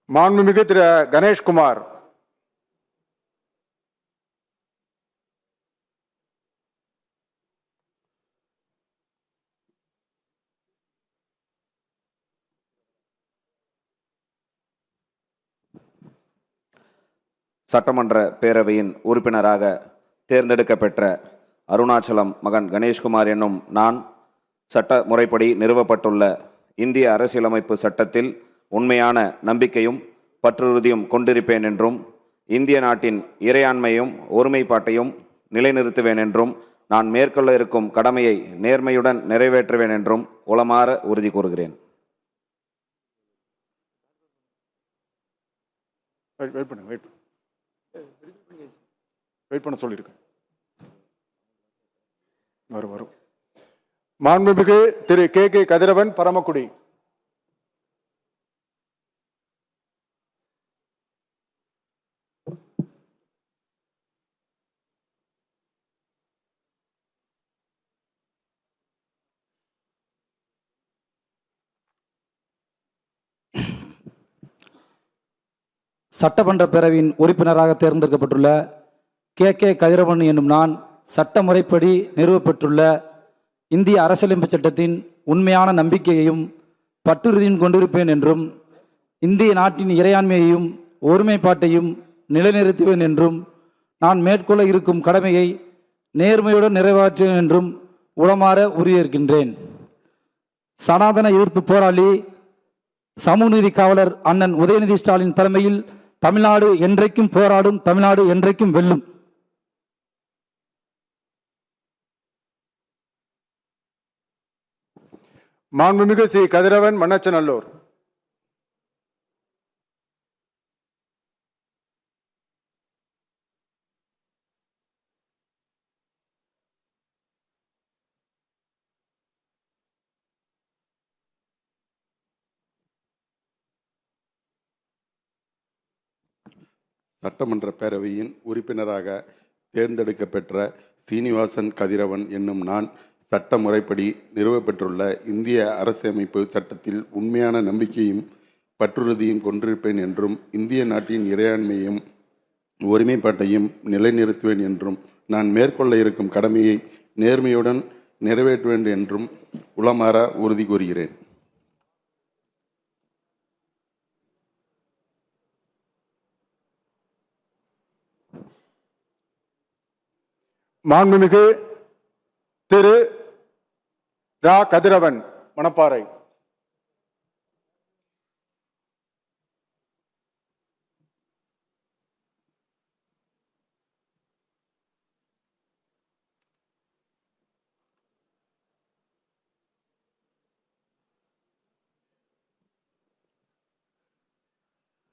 மாண்புமிகு திரு கணேஷ்குமார். சட்டமன்ற பேரவையின் உறுப்பினராக தேர்ந்தெடுக்கப்பெற்ற அருணாச்சலம் மகன் கணேஷ்குமார் என்னும் நான் சட்ட முறைப்படி நிறுவப்பட்டுள்ள இந்திய அரசியலமைப்பு சட்டத்தில் உண்மையான நம்பிக்கையும் பற்றுறுதியும் கொண்டிருப்பேன் என்றும் இந்திய நாட்டின் இறையாண்மையும் ஒருமைப்பாட்டையும் நிலைநிறுத்துவேன் என்றும் நான் மேற்கொள்ள இருக்கும் கடமையை நேர்மையுடன் நிறைவேற்றுவேன் என்றும் உளமாற உறுதி கூறுகிறேன். வெயிட் பண்ண சொல்லியிருக்கேன். வரும். மாண்புமிகு திரு கே கதிரவன் பரமக்குடி. சட்டமன்ற பேரவையின் உறுப்பினராக தேர்ந்தெடுக்கப்பட்டுள்ள கே கதிரவன் என்னும் நான் சட்ட முறைப்படி நிறுவப்பெற்றுள்ள இந்திய அரசியலமைப்பு சட்டத்தின் உண்மையான நம்பிக்கையையும் பற்றுறுதியும் கொண்டிருப்பேன் என்றும் இந்திய நாட்டின் இறையாண்மையையும் ஒருமைப்பாட்டையும் நிலைநிறுத்துவேன் என்றும் நான் மேற்கொள்ள இருக்கும் கடமையை நேர்மையுடன் நிறைவேற்றுவேன் என்றும் உளமாற உறுதியேற்கின்றேன். சனாதன எதிர்ப்பு போராளி சமூக நீதி காவலர் அண்ணன் உதயநிதி ஸ்டாலின் தலைமையில் தமிழ்நாடு என்றைக்கும் போராடும், தமிழ்நாடு என்றைக்கும் வெல்லும். மாண்புமிகு சி கதிரவன் மண்ணச்சநல்லூர். சட்டமன்ற பேரவையின் உறுப்பினராக தேர்ந்தெடுக்கப்பெற்ற சீனிவாசன் கதிரவன் என்னும் நான் சட்ட முறைப்படி நிறுவப்பெற்றுள்ள இந்திய அரசியலமைப்பு சட்டத்தில் உண்மையான நம்பிக்கையும் பற்றுறுதியும் கொண்டிருப்பேன் என்றும் இந்திய நாட்டின் இறையாண்மையும் ஒருமைப்பாட்டையும் நிலைநிறுத்துவேன் என்றும் நான் மேற்கொள்ள இருக்கும் கடமையை நேர்மையுடன் நிறைவேற்றுவேன் என்றும் உளமாற உறுதி கூறுகிறேன். மாண்புமிகு திரு ரா கதிரவன் மணப்பாறை.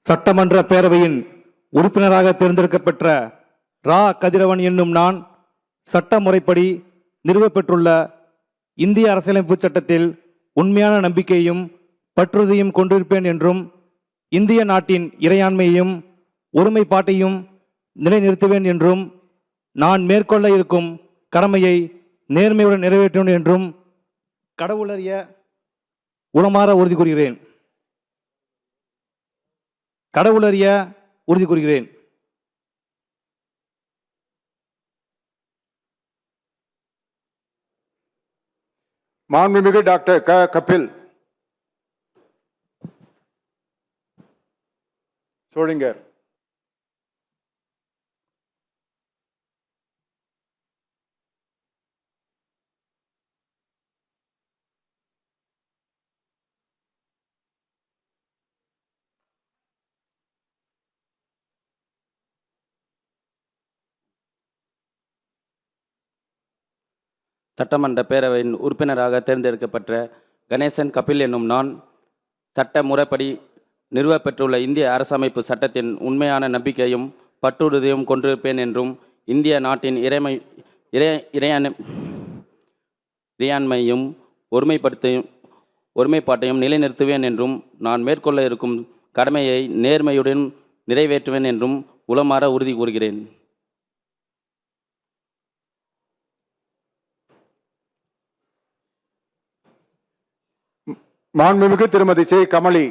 சட்டமன்ற பேரவையின் உறுப்பினராக தேர்ந்தெடுக்கப்பெற்ற ரா கதிரவன் என்னும் நான் சட்ட முறைப்படி நிறுவப்பெற்றுள்ள இந்திய அரசியலமைப்பு சட்டத்தில் உண்மையான நம்பிக்கையும் பற்றுறுதியும் கொண்டிருப்பேன் என்றும் இந்திய நாட்டின் இறையாண்மையையும் ஒருமைப்பாட்டையும் நிலைநிறுத்துவேன் என்றும் நான் மேற்கொள்ள இருக்கும் கடமையை நேர்மையுடன் நிறைவேற்றுவேன் என்றும் கடவுளறிய உளமாற உறுதி கூறுகிறேன். கடவுளறிய உறுதி கூறுகிறேன். மாண்புமிகு டாக்டர் கபில் சோழிங்கர். சட்டமன்ற பேரவையின் உறுப்பினராக தேர்ந்தெடுக்கப்பட்ட கணேசன் கபில் என்னும் நான் சட்ட முறைப்படி நிறுவப்பெற்றுள்ள இந்திய அரசமைப்பு சட்டத்தின் உண்மையான நம்பிக்கையும் பற்றுறுதியும் கொண்டிருப்பேன் என்றும் இந்திய நாட்டின் இறையாண்மையும் ஒருமைப்பாட்டையும் நிலைநிறுத்துவேன் என்றும் நான் மேற்கொள்ள இருக்கும் கடமையை நேர்மையுடன் நிறைவேற்றுவேன் என்றும் உளமாற உறுதி கூறுகிறேன். மாண்புமிகு திருமதி கமலி.